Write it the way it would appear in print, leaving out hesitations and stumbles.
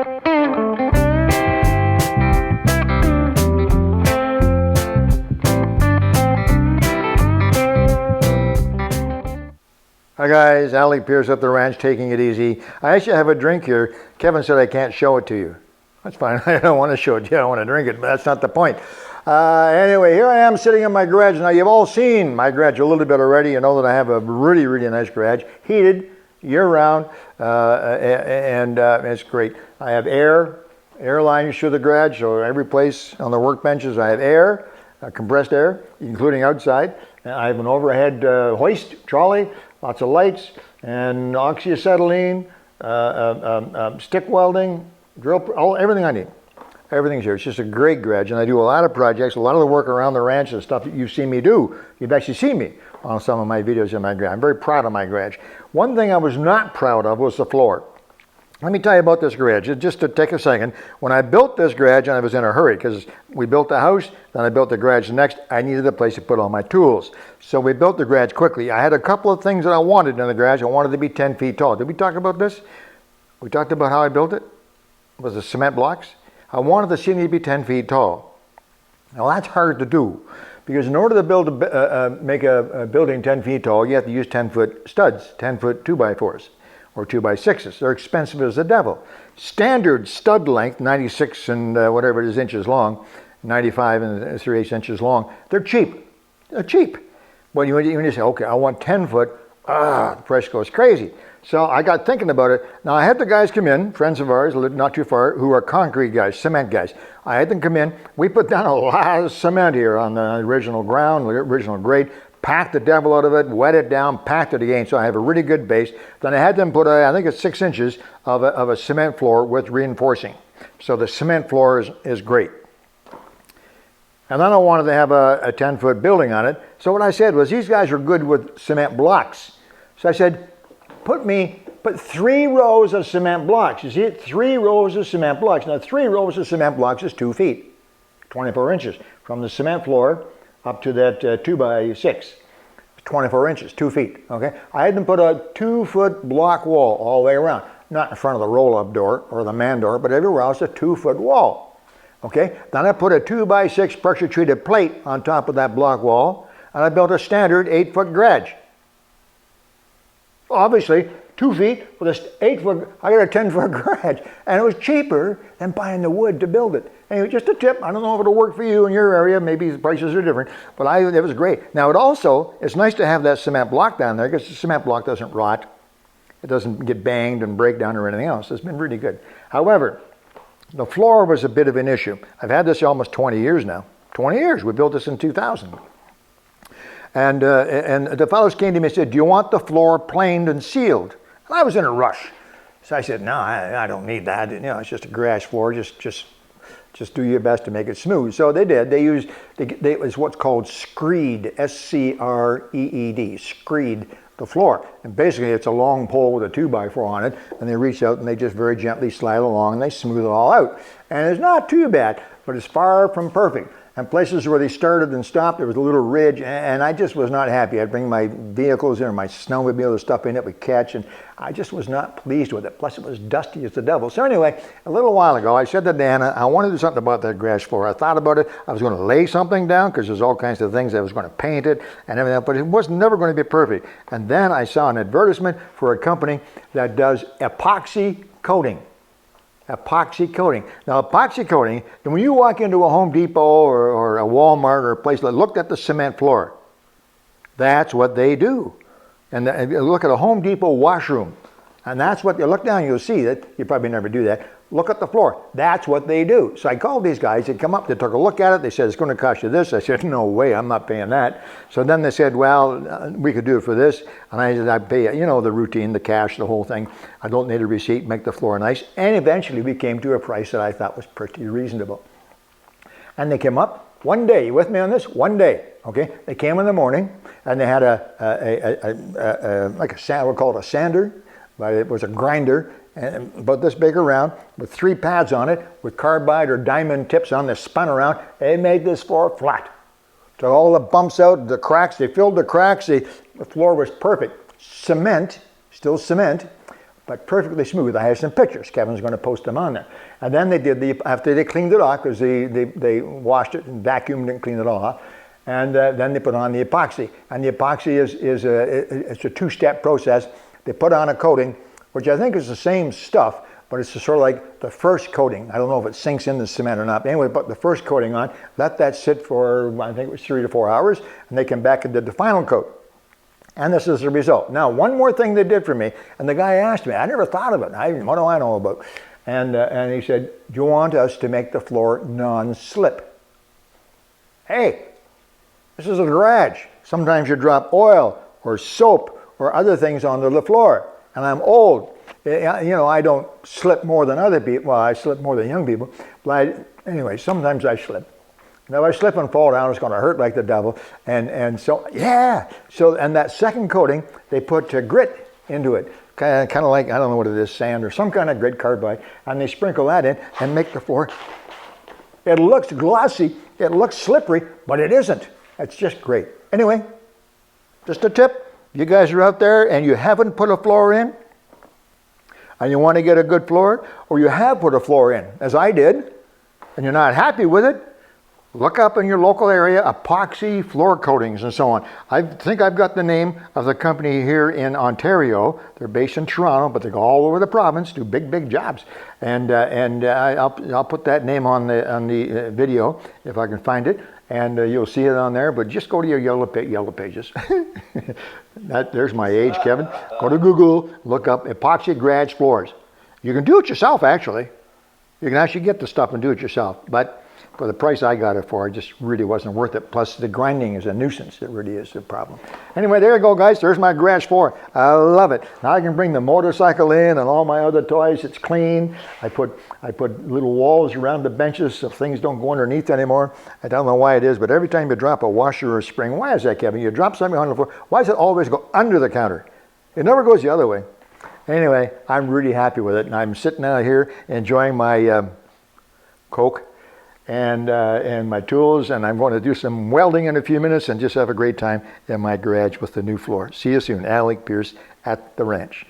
Hi guys, Ali Pierce at the ranch, taking it easy. I actually have a drink here. Kevin said I can't show it to you. That's fine. I don't want to show it to you. I don't want to drink it, but that's not the point. Anyway, here I am sitting in my garage. Now, you've all seen my garage a little bit already. You know that I have a really, really nice garage, heated year-round, and it's great. I have air lines through the garage, so every place on the workbenches I have air, compressed air, including outside. I have an overhead hoist trolley, lots of lights, and oxyacetylene, stick welding, everything I need. Everything's here. It's just a great garage, and I do a lot of projects, a lot of the work around the ranch and stuff that you've seen me do. You've actually seen me on some of my videos in my garage. I'm very proud of my garage. One thing I was not proud of was the floor. Let me tell you about this garage, just to take a second. When I built this garage, and I was in a hurry because we built the house, then I built the garage next, I needed a place to put all my tools. So we built the garage quickly. I had a couple of things that I wanted in the garage. I wanted it to be 10 feet tall. Did we talk about this? We talked about how I built it? Was the cement blocks? I wanted the ceiling to be 10 feet tall. Now that's hard to do because in order to make a building 10 feet tall, you have to use 10-foot studs, 10-foot 2x4s. Or 2x6s. They're expensive as the devil. Standard stud length, 96 and whatever it is inches long, 95 and 3/8 inches long. They're cheap. They're cheap. But when you say, okay, I want 10 foot, the price goes crazy. So I got thinking about it. Now I had the guys come in, friends of ours, live not too far, who are concrete guys, cement guys. I had them come in. We put down a lot of cement here on the original ground, original grade. Packed the devil out of it, wet it down, packed it again, so I have a really good base. Then I had them put, I think it's 6 inches of a cement floor with reinforcing. So the cement floor is great. And then I wanted to have a 10-foot building on it. So what I said was, these guys are good with cement blocks. So I said, put 3 rows of cement blocks. You see it? 3 rows of cement blocks. Now 3 rows of cement blocks is 2 feet, 24 inches from the cement floor up to that 2x6, 24 inches, 2 feet, okay? I had them put a 2-foot block wall all the way around. Not in front of the roll-up door or the man door, but everywhere else a 2-foot wall, okay? Then I put a 2x6 pressure-treated plate on top of that block wall, and I built a standard 8-foot garage. Obviously, 2 feet with an 8-foot, I got a 10-foot garage, and it was cheaper than buying the wood to build it. Anyway, just a tip. I don't know if it'll work for you in your area. Maybe the prices are different, but it was great. Now it's nice to have that cement block down there because the cement block doesn't rot. It doesn't get banged and break down or anything else. It's been really good. However, the floor was a bit of an issue. I've had this almost 20 years now. 20 years. We built this in 2000. And the fellows came to me and said, do you want the floor planed and sealed? And I was in a rush. So I said, no, I don't need that. You know, it's just a grass floor. Just do your best to make it smooth. So they did. It was what's called screed, S-C-R-E-E-D, screed the floor. And basically it's a long pole with a 2x4 on it, and they reach out and they just very gently slide along and they smooth it all out. And it's not too bad, but it's far from perfect. And places where they started and stopped, there was a little ridge, and I just was not happy. I'd bring my vehicles in, or my snowmobile, the stuff in it would catch, and I just was not pleased with it. Plus, it was dusty as the devil. So anyway, a little while ago, I said to Dana, I want to do something about that grass floor. I thought about it. I was going to lay something down, because there's all kinds of things. I was going to paint it and everything, but it was never going to be perfect. And then I saw an advertisement for a company that does epoxy coating. Epoxy coating. Now, epoxy coating, and when you walk into a Home Depot or a Walmart or a place that looked at the cement floor, that's what they do. And look at a Home Depot washroom, and that's what you look down, you'll see that. You probably never do that. Look at the floor. That's what they do. So I called these guys. They come up. They took a look at it. They said, it's going to cost you this. I said, no way. I'm not paying that. So then they said, well, we could do it for this. And I said, I'd pay, you know, the routine, the cash, the whole thing. I don't need a receipt. Make the floor nice. And eventually we came to a price that I thought was pretty reasonable. And they came up one day. You with me on this? One day. Okay. They came in the morning and they had like a sand, we'll call it a sander, but it was a grinder. And about this big around with 3 pads on it with carbide or diamond tips on this spun around. They made this floor flat. Took all the bumps out, the cracks, they filled the cracks. The floor was perfect. Cement, still cement, but perfectly smooth. I have some pictures. Kevin's going to post them on there. And then they did after they cleaned it off, because they washed it and vacuumed it and cleaned it all off. And then they put on the epoxy. And the epoxy it's a two-step process. They put on a coating, which I think is the same stuff, but it's sort of like the first coating. I don't know if it sinks in the cement or not. But anyway, put the first coating on, let that sit for, I think it was 3 to 4 hours, and they came back and did the final coat. And this is the result. Now, one more thing they did for me, and the guy asked me, I never thought of it. What do I know about? And he said, do you want us to make the floor non-slip? Hey, this is a garage. Sometimes you drop oil or soap or other things onto the floor. And I'm old. You know, I don't slip more than other people. Well, I slip more than young people. But anyway, sometimes I slip. Now, if I slip and fall down, it's going to hurt like the devil. And so, yeah. So, and that second coating, they put grit into it. Kind of like, I don't know what it is, sand or some kind of grit, carbide. And they sprinkle that in and make the floor. It looks glossy. It looks slippery, but it isn't. It's just great. Anyway, just a tip. You guys are out there and you haven't put a floor in, and you want to get a good floor, or you have put a floor in, as I did, and you're not happy with it, look up in your local area, epoxy floor coatings and so on. I think I've got the name of the company here in Ontario. They're based in Toronto, but they go all over the province, do big jobs. And I'll put that name on the video if I can find it, and you'll see it on there. But just go to your yellow pages. There's my age, Kevin. Go to Google, look up epoxy garage floors. You can do it yourself, actually. You can actually get the stuff and do it yourself, but for the price I got it for, it just really wasn't worth it. Plus, the grinding is a nuisance. It really is a problem. Anyway, there you go, guys. There's my garage floor. I love it. Now I can bring the motorcycle in and all my other toys. It's clean. I put little walls around the benches so things don't go underneath anymore. I don't know why it is, but every time you drop a washer or a spring, why is that, Kevin? You drop something on the floor. Why does it always go under the counter? It never goes the other way. Anyway, I'm really happy with it, and I'm sitting out here enjoying my Coke and my tools, and I'm going to do some welding in a few minutes and just have a great time in my garage with the new floor. See you soon. Alec Pierce at the ranch.